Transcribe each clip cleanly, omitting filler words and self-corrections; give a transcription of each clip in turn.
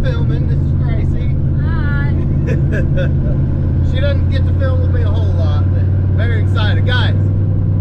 filming. This is Gracie. Hi. She doesn't get to film with me a whole lot, but very excited. Guys,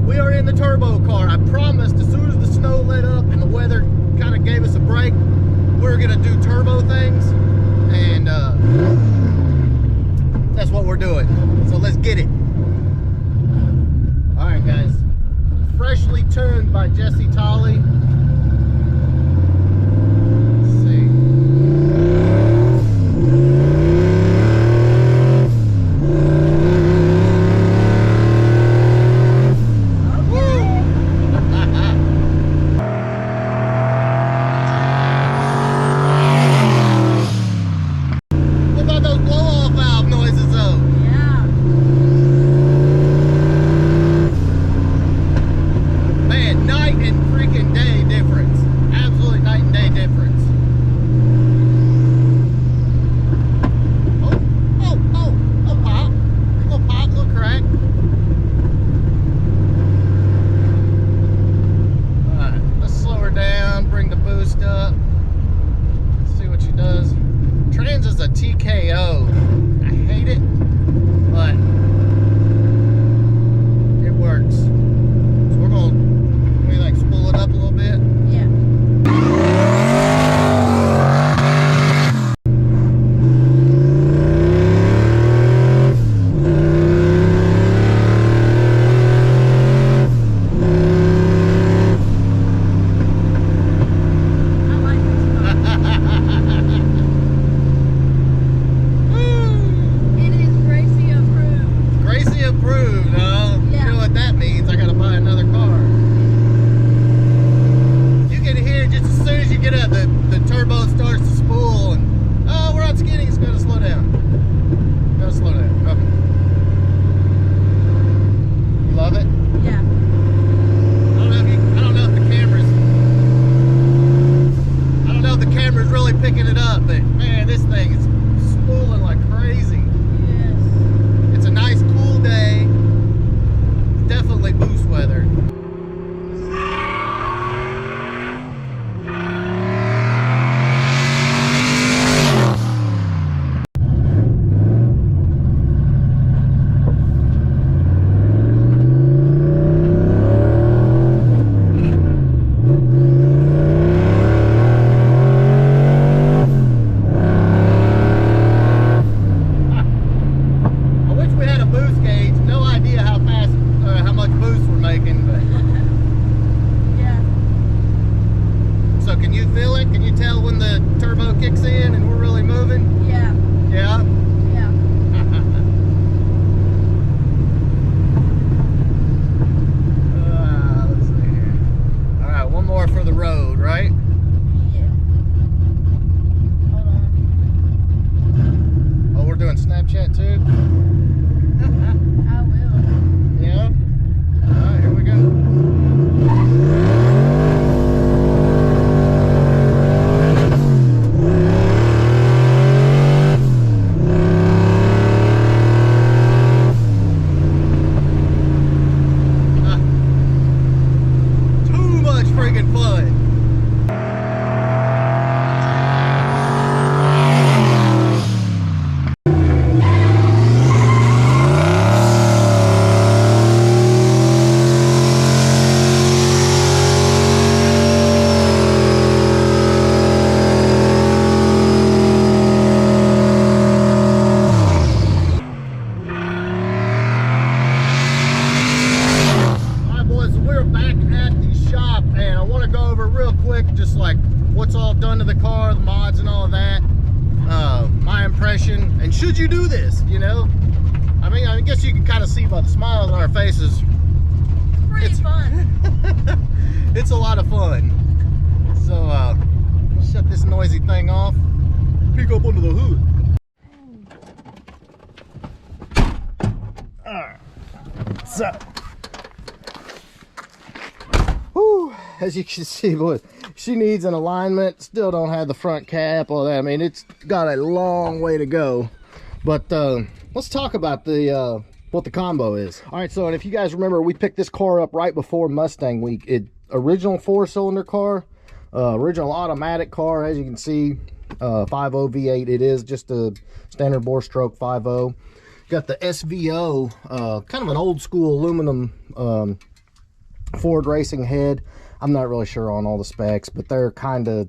we are in the turbo car. I promised as soon as the snow let up and the weather kind of gave us a break, we were going to do turbo things. And that's what we're doing. So let's get it. All right, guys. Freshly tuned by Jesse Tolley. Let's see. What about those blow-off valve noises, though? Yeah. Man, night and freaking day difference. Absolutely night and day difference. Oh, pop. Little pop, little crack. Alright, let's slow her down, bring the boost up. See what she does. Trans is a TKO. I hate it, but it works. So we're gonna like spool it up a little bit. Yeah. I like this car. It is Gracie approved. Gracie approved, huh? Yeah. You know what that means? I gotta buy another car. You can hear just as soon as you get up, the turbo starts to spool, and oh, we're on skidding. It's gonna slow down. Gotta slow down. Okay. You love it? Yeah. I don't know if the camera's really picking it up, but man, this thing is spooling like crazy. Yes. It's a nice cool day. Definitely boost weather. I wish we had a boost gauge. No idea how fast or how much boost we're making, but Yeah. so can you feel it? Can you tell when the turbo kicks in and we're really moving? Yeah. Yeah. Yeah. Let's see here. All right, one more for the road, right? Yeah. Hold on. Oh, we're doing Snapchat too? I will. Yeah. All right, here we go. Too much freaking fun. Alright boys, so we're back at the shop and I want to go over real quick just like what's all done to the car, the mods and all of that, my impression, and should you do this, you know? I mean, I guess you can kind of see by the smiles on our faces. Pretty fun. It's a lot of fun. So let's shut this noisy thing off. Peek up under the hood. Alright. So whew, as you can see, boys, she needs an alignment. Still don't have the front cap, all that. I mean, it's got a long way to go. But let's talk about the what the combo is. All right, so and if you guys remember, we picked this car up right before Mustang Week. Original 4-cylinder car, original automatic car, as you can see. 5.0 V8. It is just a standard bore stroke 5.0. Got the SVO, kind of an old school aluminum Ford racing head. I'm not really sure on all the specs, but they're kind of,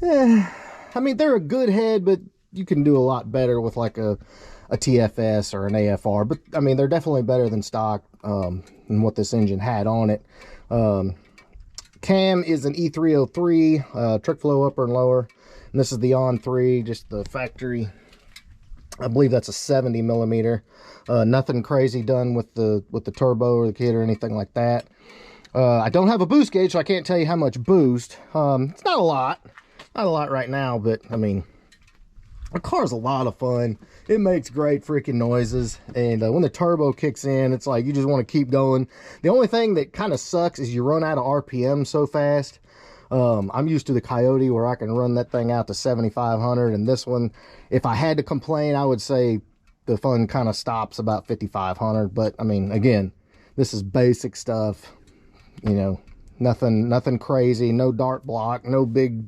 I mean, they're a good head, but you can do a lot better with like a TFS or an AFR. But I mean, they're definitely better than stock, than what this engine had on it. Cam is an E303, trick flow upper and lower. And this is the on 3, just the factory. I believe that's a 70 millimeter. Nothing crazy done with the turbo or the kit or anything like that. I don't have a boost gauge, so I can't tell you how much boost. It's not a lot right now, but I mean, the car's a lot of fun. It makes great freaking noises, and when the turbo kicks in, it's like you just want to keep going. The only thing that kind of sucks is you run out of RPM so fast. I'm used to the Coyote where I can run that thing out to 7,500, and this one, if I had to complain, I would say the fun kind of stops about 5,500. But I mean, again, this is basic stuff, you know, nothing crazy, no dart block, no big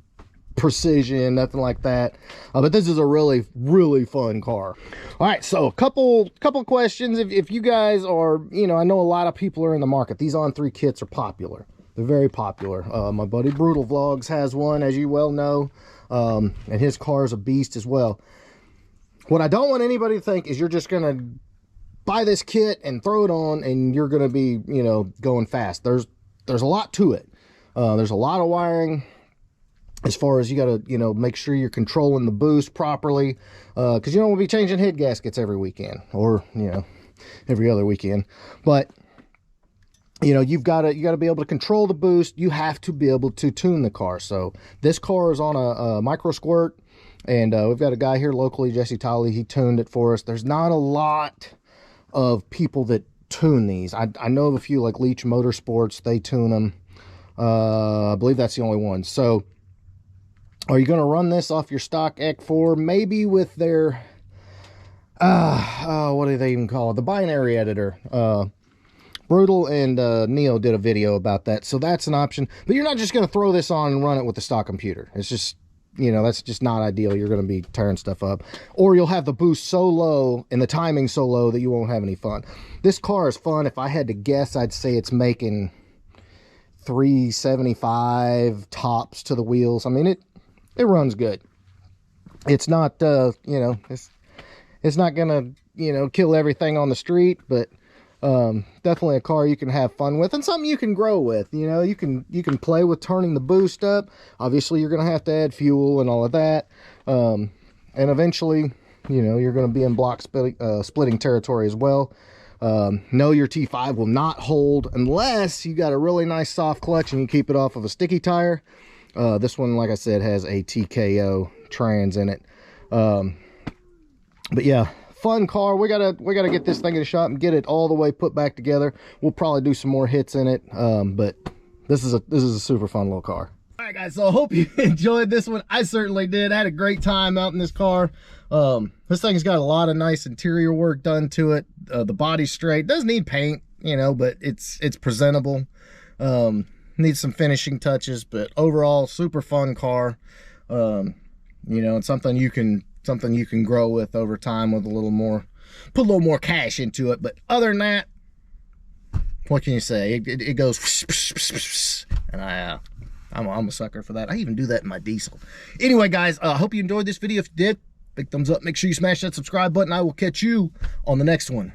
precision, nothing like that. But this is a really, really fun car. All right, so a couple questions. If you guys are, you know, I know a lot of people are in the market. These on 3 kits are popular. They're very popular. My buddy Brutal Vlogs has one, as you well know, and his car is a beast as well. What I don't want anybody to think is you're just gonna buy this kit and throw it on and you're gonna be, you know, going fast. There's a lot to it. There's a lot of wiring. As far as you got to, you know, make sure you're controlling the boost properly, because you don't want to be changing head gaskets every weekend, or, you know, every other weekend. But you know, you got to be able to control the boost. You have to be able to tune the car. So this car is on a micro squirt, and we've got a guy here locally, Jesse Tolley. He tuned it for us. There's not a lot of people that tune these. I know of a few, like Leach Motorsports. They tune them. I believe that's the only one. So are you going to run this off your stock EC4? Maybe with their, what do they even call it? The binary editor. Brutal and Neo did a video about that. So that's an option. But you're not just going to throw this on and run it with the stock computer. It's just, you know, that's just not ideal. You're going to be tearing stuff up. Or you'll have the boost so low and the timing so low that you won't have any fun. This car is fun. If I had to guess, I'd say it's making 375 tops to the wheels. I mean, it runs good. It's not, you know, it's not gonna, you know, kill everything on the street, but definitely a car you can have fun with and something you can grow with. You know, you can play with turning the boost up. Obviously, you're gonna have to add fuel and all of that, and eventually, you know, you're gonna be in block splitting territory as well. No, your T5 will not hold unless you got a really nice soft clutch and you keep it off of a sticky tire. This one, like I said, has a TKO trans in it. But yeah, fun car. We gotta get this thing in the shop and get it all the way put back together. We'll probably do some more hits in it. But this is a super fun little car. All right, guys. So I hope you enjoyed this one. I certainly did. I had a great time out in this car. This thing's got a lot of nice interior work done to it. The body's straight. Does need paint, you know, but it's presentable. Needs some finishing touches, but overall super fun car. You know, it's something you can grow with over time with put a little more cash into it. But other than that, what can you say? It goes, and I'm a sucker for that. I even do that in my diesel. Anyway, guys, I hope you enjoyed this video. If you did, big thumbs up. Make sure you smash that subscribe button. I will catch you on the next one.